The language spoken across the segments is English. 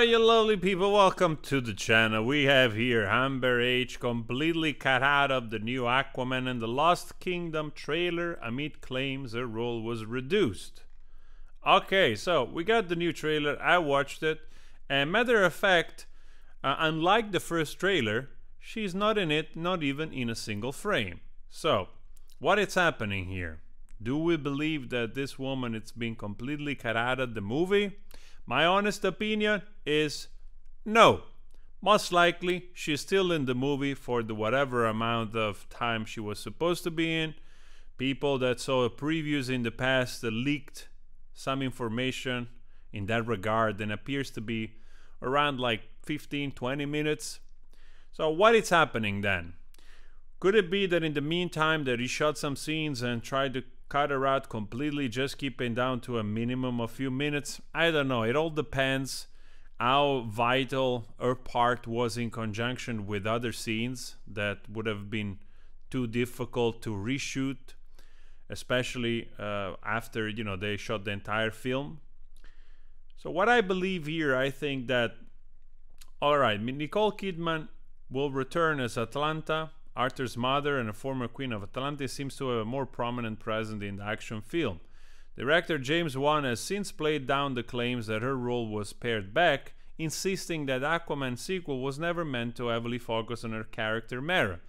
you lovely people, welcome to the channel. We have here Amber H completely cut out of the new Aquaman and the Lost Kingdom trailer amid claims her role was reduced. Okay, so we got the new trailer, I watched it, and matter of fact, unlike the first trailer, she's not in it, not even in a single frame. So, what is happening here? Do we believe that this woman is being completely cut out of the movie? My honest opinion is no. Most likely, she's still in the movie for the whatever amount of time she was supposed to be in. People that saw previews in the past leaked some information in that regard and appears to be around like 15-20 minutes. So what is happening then? Could it be that in the meantime that he shot some scenes and tried to cut her out completely, just keeping down to a minimum of few minutes? I don't know. It all depends how vital her part was in conjunction with other scenes that would have been too difficult to reshoot, especially after they shot the entire film. So what I believe here, I think that alright, Nicole Kidman will return as Atlanta, Arthur's mother and a former queen of Atlantis, seems to have a more prominent presence in the action film. Director James Wan has since played down the claims that her role was pared back, insisting that Aquaman sequel was never meant to heavily focus on her character Mera.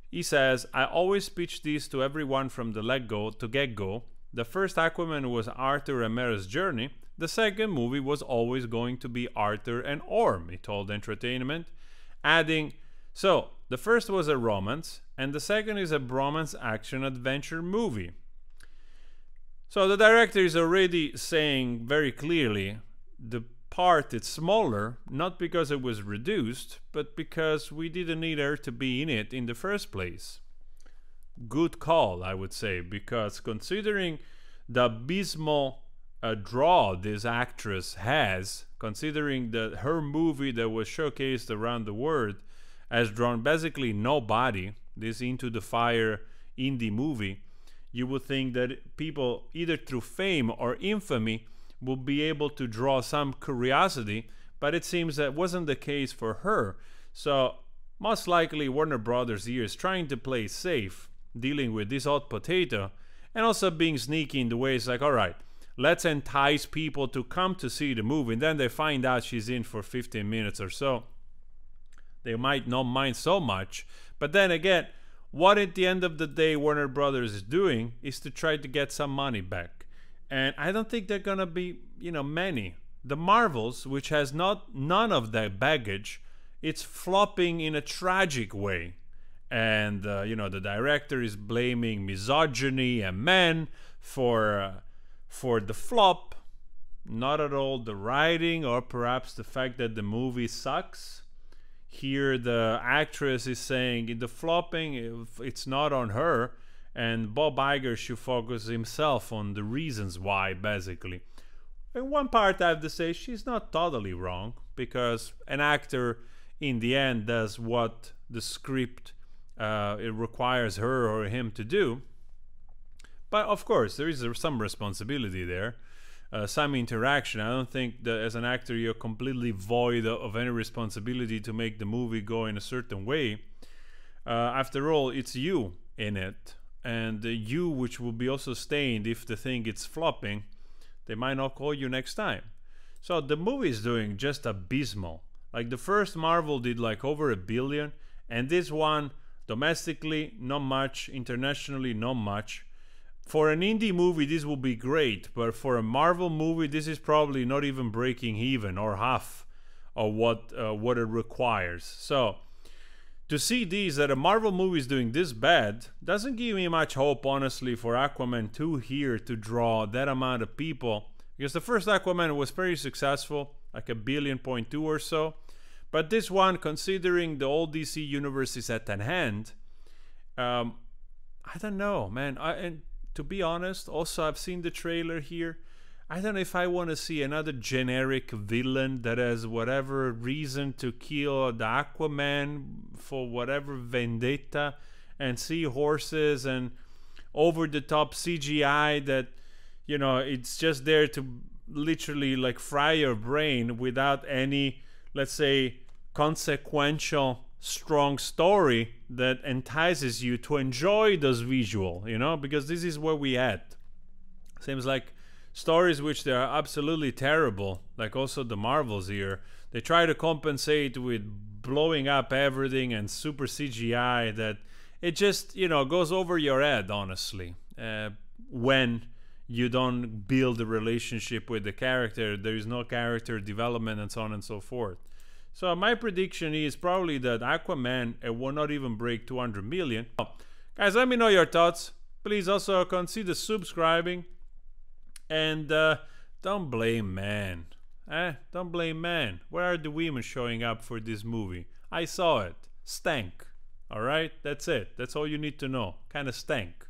He says, "I always pitched this to everyone from the get-go. The first Aquaman was Arthur and Mera's journey. The second movie was always going to be Arthur and Orm," he told Entertainment, adding, "So, the first was a romance, and the second is a bromance action-adventure movie." So the director is already saying very clearly the part is smaller, not because it was reduced, but because we didn't need her to be in it in the first place. Good call, I would say, because considering the abysmal draw this actress has, considering that her movie that was showcased around the world has drawn basically nobody, this Into the Fire indie movie, you would think that people, either through fame or infamy, will be able to draw some curiosity, but it seems that wasn't the case for her. So most likely Warner Brothers here is trying to play safe, dealing with this hot potato, and also being sneaky in the ways like, alright, let's entice people to come to see the movie, and then they find out she's in for 15 minutes or so. They might not mind so much, but then again, what at the end of the day Warner Brothers is doing is to try to get some money back, and I don't think they're gonna be, many. The Marvels, which has none of that baggage, it's flopping in a tragic way, and the director is blaming misogyny and men for the flop. Not at all the writing, or perhaps the fact that the movie sucks. Here the actress is saying in the flopping, it's not on her, and Bob Iger should focus himself on the reasons why, basically. In one part I have to say she's not totally wrong, because an actor in the end does what the script it requires her or him to do. But of course there is some responsibility there. Some interaction. I don't think that as an actor you're completely void of any responsibility to make the movie go in a certain way. After all, it's you in it, and you which will be also stained if the thing is flopping. They might not call you next time. So the movie is doing just abysmal. Like the first Marvel did like over $1 billion, and this one domestically not much, internationally not much. For an indie movie, this will be great, but for a Marvel movie, this is probably not even breaking even or half of what it requires. So, to see that a Marvel movie is doing this bad doesn't give me much hope, honestly, for Aquaman 2 here to draw that amount of people. Because the first Aquaman was very successful, like $1.2 billion or so. But this one, considering the old DC universe is at hand, I don't know, man. And to be honest, also I've seen the trailer here. I don't know if I want to see another generic villain that has whatever reason to kill the Aquaman for whatever vendetta, and see horses and over-the-top CGI that, it's just there to literally like fry your brain without any, let's say, consequential strong story that entices you to enjoy those visual, you know, because this is where we at. Seems like stories which they are absolutely terrible, like also the Marvels here, they try to compensate with blowing up everything and super CGI that it just, you know, goes over your head, honestly. When you don't build a relationship with the character, there is no character development and so on and so forth. So my prediction is probably that Aquaman will not even break 200 million. Guys, let me know your thoughts. Please also consider subscribing. And don't blame man. Don't blame man. Where are the women showing up for this movie? I saw it. Stank. Alright? That's it. That's all you need to know. Kinda stank.